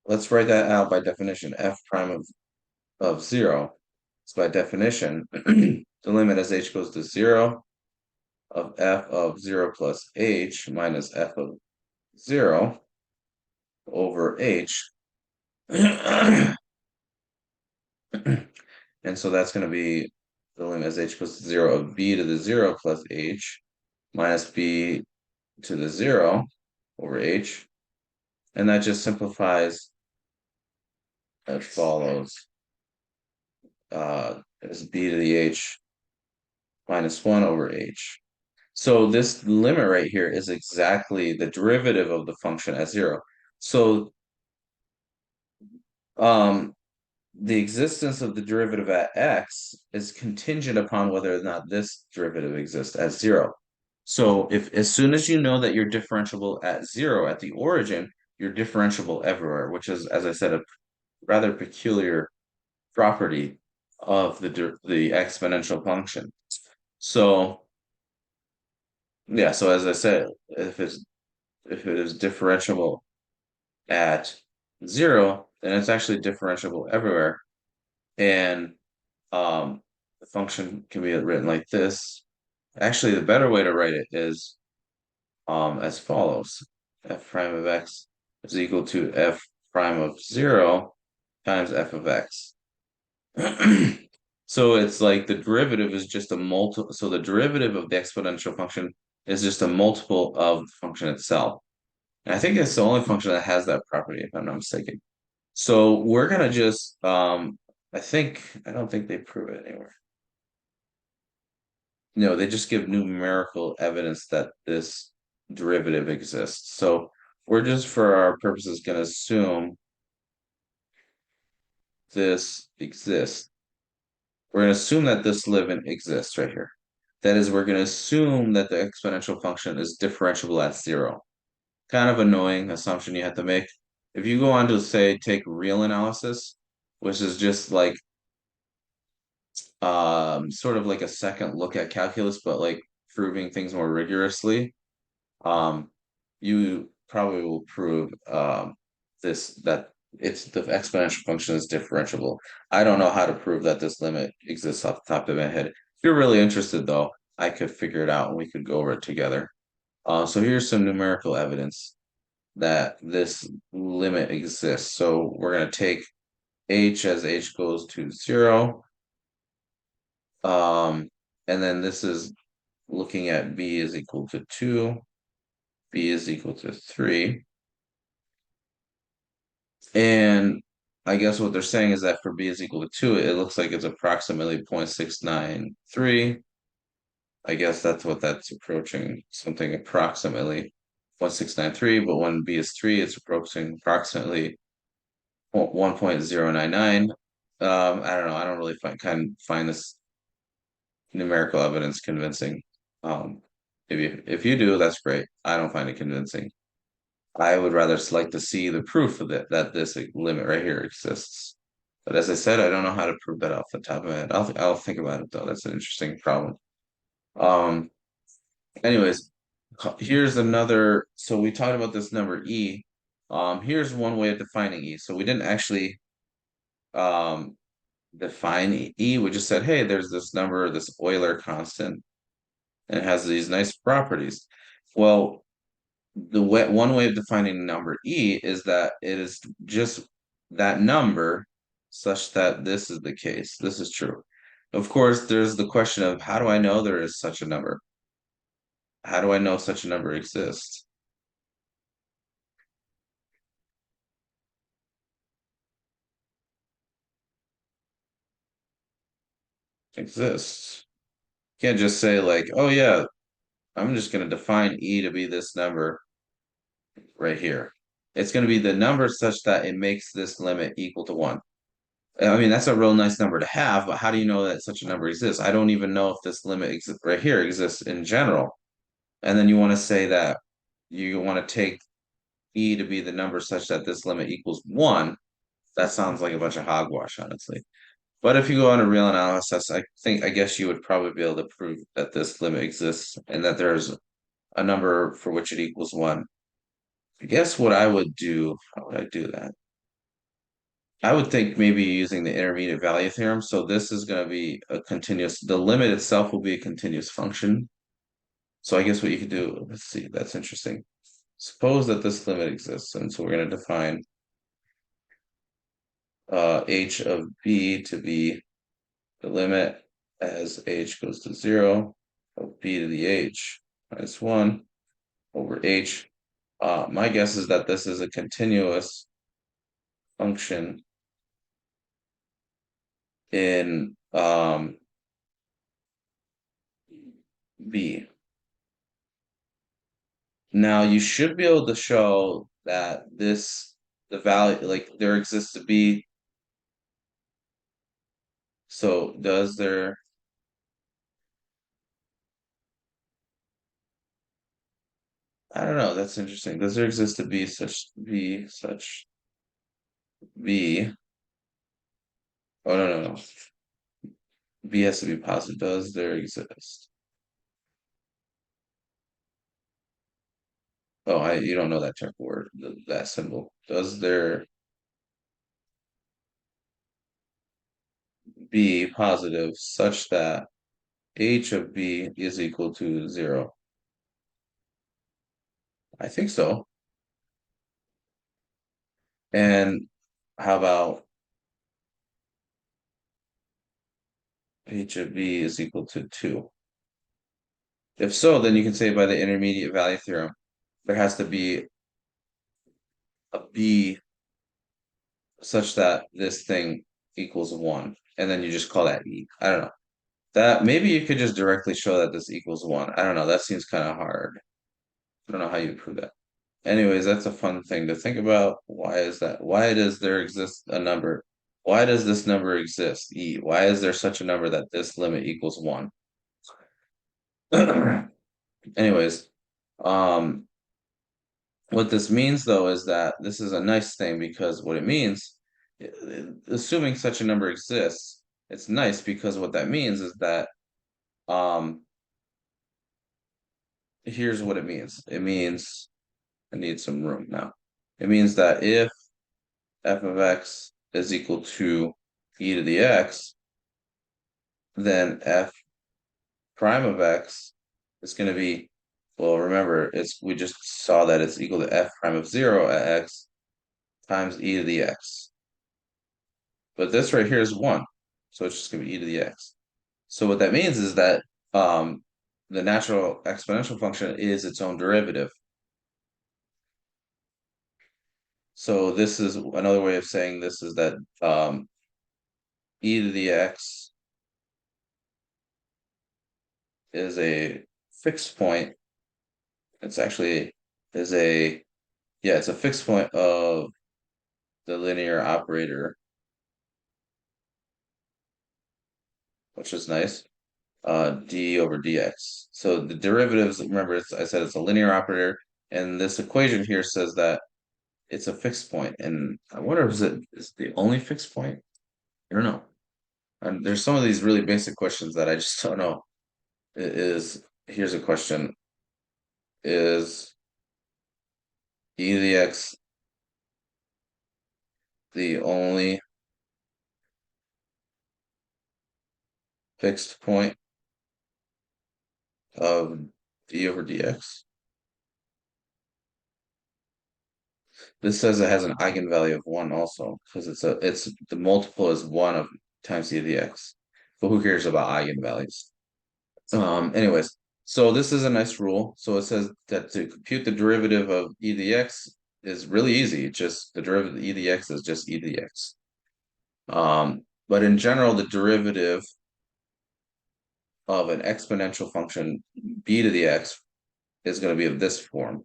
Let's write that out by definition. F prime of 0 is by definition the limit as h goes to 0 of f of 0 plus h minus f of 0 over h. And so that's going to be the limit as h goes to 0 of b to the 0 plus h minus b to the 0 over h. And that just simplifies as follows. As b to the h minus 1 over h. So this limit right here is exactly the derivative of the function at 0. So the existence of the derivative at x is contingent upon whether or not this derivative exists at 0. So if as soon as you know that you're differentiable at 0 at the origin, you're differentiable everywhere, which is, as I said, a rather peculiar property of the exponential function. So yeah, so as I said, if it is differentiable at 0, then it's actually differentiable everywhere. And the function can be written like this. Actually, the better way to write it is as follows. f prime of x is equal to f prime of 0 times f of x. So it's like the derivative is just a multiple. So the derivative of the exponential function is just a multiple of the function itself. And I think it's the only function that has that property, if I'm not mistaken. So we're gonna just I don't think they prove it anywhere. No, they just give numerical evidence that this derivative exists. So we're just for our purposes gonna assume this exists. We're going to assume that this limit exists right here. That is, we're going to assume that the exponential function is differentiable at 0. Kind of annoying assumption you have to make. If you go on to say take real analysis, which is just like sort of like a second look at calculus, but like proving things more rigorously, um, you probably will prove this that it's the exponential function is differentiable. I don't know how to prove that this limit exists off the top of my head. If you're really interested, though, I could figure it out and we could go over it together. So here's some numerical evidence that this limit exists. So we're going to take h as h goes to 0. And then this is looking at b is equal to 2, b is equal to 3. And I guess what they're saying is that for b is equal to 2, it looks like it's approximately 0.693. I guess that's what that's approaching, something approximately 0.693, but when b is 3, it's approaching approximately 1.099. I don't know. I don't really find this numerical evidence convincing. Um, if you do, that's great. I don't find it convincing. I would rather like to see the proof of it that this limit right here exists. But as I said, I don't know how to prove that off the top of my head. I'll think about it though. That's an interesting problem. Um, anyways, here's another. So we talked about this number e. Here's one way of defining e. So we didn't actually um define e. We just said, hey, there's this number, this Euler constant, and it has these nice properties. Well, one way of defining number e is that it is just that number such that this is the case. This is true. Of course, there's the question of how do I know there is such a number? How do I know such a number exists? Exists. You can't just say like, oh yeah, I'm just going to define e to be this number right here. It's going to be the number such that it makes this limit equal to 1. I mean, that's a real nice number to have, but how do you know that such a number exists? I don't even know if this limit right here exists in general. And then you want to say that you want to take e to be the number such that this limit equals 1. That sounds like a bunch of hogwash, honestly. But if you go on a real analysis, I guess you would probably be able to prove that this limit exists and that there's a number for which it equals 1. I guess what I would do, how would I do that? I would think maybe using the intermediate value theorem. So this is going to be a continuous, the limit itself will be a continuous function. So I guess what you could do, let's see, that's interesting. Suppose that this limit exists, and so we're going to define h of b to be the limit as h goes to 0 of b to the h minus 1 over h. My guess is that this is a continuous function in b. Now you should be able to show that the value, like there exists to be. So does there, I don't know, that's interesting. Does there exist to be, oh no. B has to be positive. Does there exist? Oh, you don't know that type of word, that symbol. Does there be positive such that h of b is equal to 0? I think so. And how about h of b is equal to 2? If so, then you can say by the intermediate value theorem, there has to be a b such that this thing equals 1. And then you just call that e. I don't know. That maybe you could just directly show that this equals 1. I don't know. That seems kind of hard. I don't know how you prove that. Anyways, that's a fun thing to think about. Why is that? Why does there exist a number? Why does this number exist? E. Why is there such a number that this limit equals 1? Anyways, um, what this means though is that this is a nice thing because what it means, assuming such a number exists, it's nice because what that means is that um here's what it means. It means I need some room now. It means that if f of x is equal to e to the x, then f prime of x is going to be, well, remember, we just saw that it's equal to f prime of 0 at x times e to the x. But this right here is 1, so it's just going to be e to the x. So what that means is that the natural exponential function is its own derivative. So this is another way of saying this is that e to the x is a fixed point. It's actually is a yeah, it's a fixed point of the linear operator, which is nice. D over dx. So the derivatives, remember, I said it's a linear operator, and this equation here says that it's a fixed point. And I wonder if is the only fixed point? I don't know. And there's some of these really basic questions that I just don't know. Here's a question: is e to the x the only fixed point of d over dx? This says it has an eigenvalue of 1 also, because it's the multiple is 1 of times e to the x. But who cares about eigenvalues? Anyways, so this is a nice rule. So it says that to compute the derivative of e to the x is really easy. Just the derivative of e to the x is just e to the x. But in general, the derivative of an exponential function b to the x is going to be of this form.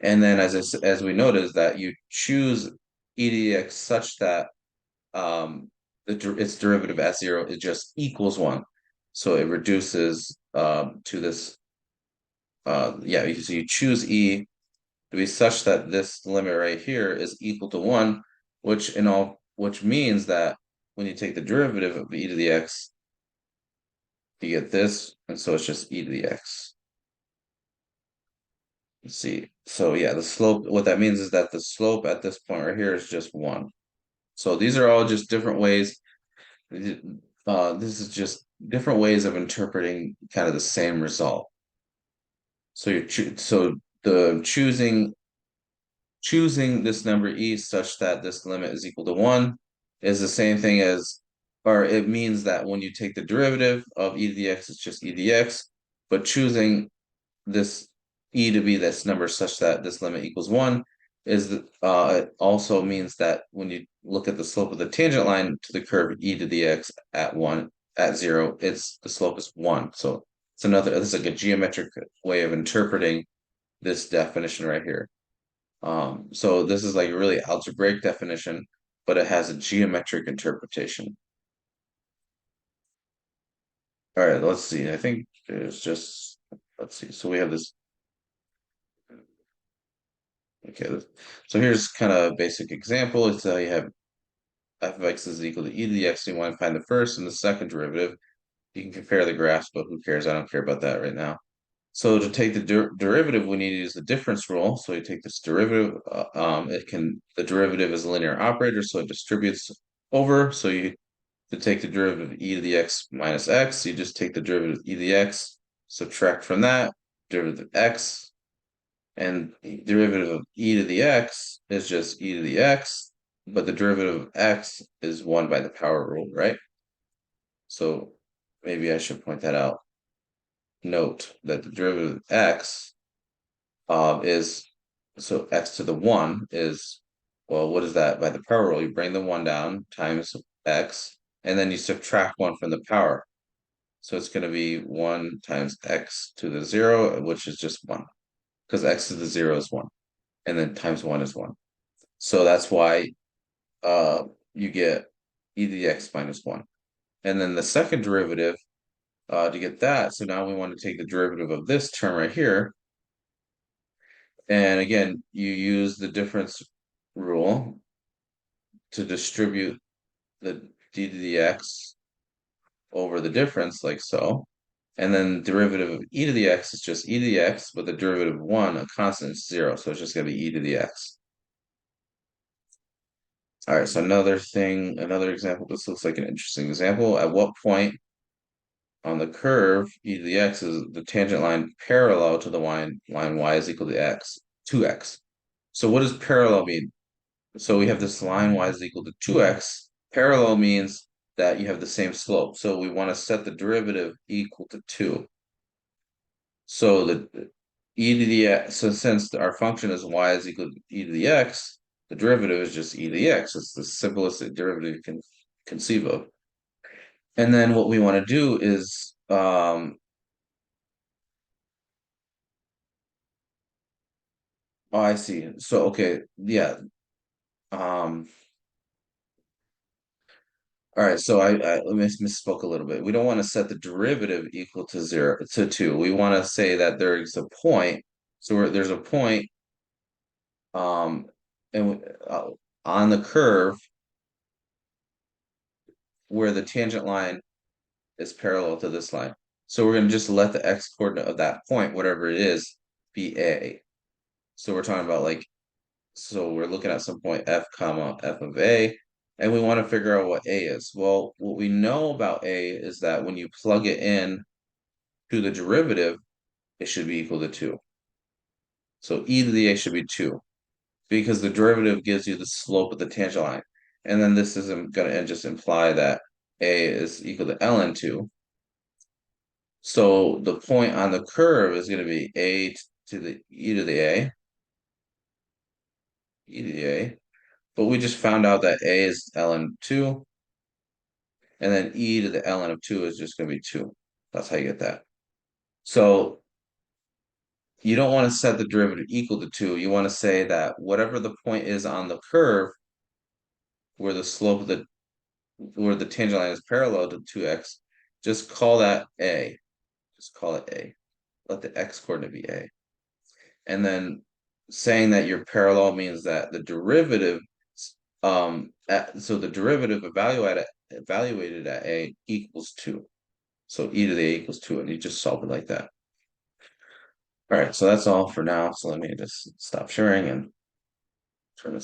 And then as we noticed that you choose e to the x such that its derivative at 0 is just equals 1. So it reduces to this yeah, so you choose e to be such that this limit right here is equal to 1, which means that when you take the derivative of e to the x, you get this, and so it's just e to the x. Let's see. So yeah, the slope, what that means is that the slope at this point right here is just 1. So these are all just different ways. This is just different ways of interpreting kind of the same result. So the choosing this number e such that this limit is equal to 1 is the same thing as, or it means that when you take the derivative of e to the x, it's just e to the x, but choosing this e to be this number such that this limit equals 1 it also means that when you look at the slope of the tangent line to the curve e to the x at 0, the slope is 1. So this is like a geometric way of interpreting this definition right here. So this is like a really algebraic definition, but it has a geometric interpretation. All right, let's see. I think there's just, let's see. So we have this. Okay, so here's kind of a basic example. It's you have f of x is equal to e to the x. You want to find the first and the second derivative. You can compare the graphs, but who cares? I don't care about that right now. So to take the derivative, we need to use the difference rule. So you take this derivative. The derivative is a linear operator, so it distributes over. So to take the derivative of e to the x minus x, you just take the derivative of e to the x, subtract from that derivative of x, And the derivative of e to the x is just e to the x, but the derivative of x is 1 by the power rule, right? So maybe I should point that out. Note that the derivative of x is, so x to the 1 is, well, what is that? By the power rule, you bring the 1 down times x, and then you subtract 1 from the power. So it's going to be 1 times x to the 0, which is just 1, because x to the 0 is 1, and then times 1 is 1. So that's why you get e to the x minus 1. And then the second derivative, to get that, so now we want to take the derivative of this term right here. And again, you use the difference rule to distribute the d to the x over the difference, like so. And then derivative of e to the x is just e to the x, but the derivative of 1, a constant, is 0. So it's just going to be e to the x. All right, so another example. This looks like an interesting example. At what point on the curve, e to the x is the tangent line parallel to the line y is equal to x, 2x. So what does parallel mean? So we have this line y is equal to 2x. Parallel means that you have the same slope. So we want to set the derivative equal to 2. So the e to the x, so since our function is y is equal to e to the x, the derivative is just e to the x. It's the simplest derivative you can conceive of. And then what we want to do is, oh, I see. So, okay, yeah. Um, all right, so I misspoke a little bit. We don't want to set the derivative equal to 0 to 2. We want to say that there's a point. So there's a point, um, and on the curve where the tangent line is parallel to this line. So we're going to just let the x coordinate of that point, whatever it is, be a. So we're talking about like, so we're looking at some point f comma f of a, and we want to figure out what a is. Well, what we know about a is that when you plug it in to the derivative, it should be equal to 2. So e to the a should be 2, because the derivative gives you the slope of the tangent line. And then this is going to just imply that a is equal to ln 2. So the point on the curve is going to be a to the e to the a, e to the a. But we just found out that a is ln 2, and then e to the ln of 2 is just going to be 2. That's how you get that. So you don't want to set the derivative equal to 2. You want to say that whatever the point is on the curve where the slope of where the tangent line is parallel to 2x, just call that a. Just call it a. Let the x coordinate be a. And then saying that you're parallel means that the derivative, so the derivative evaluated at a equals 2. So e to the a equals 2, and you just solve it like that. All right, so that's all for now. So let me just stop sharing and turn this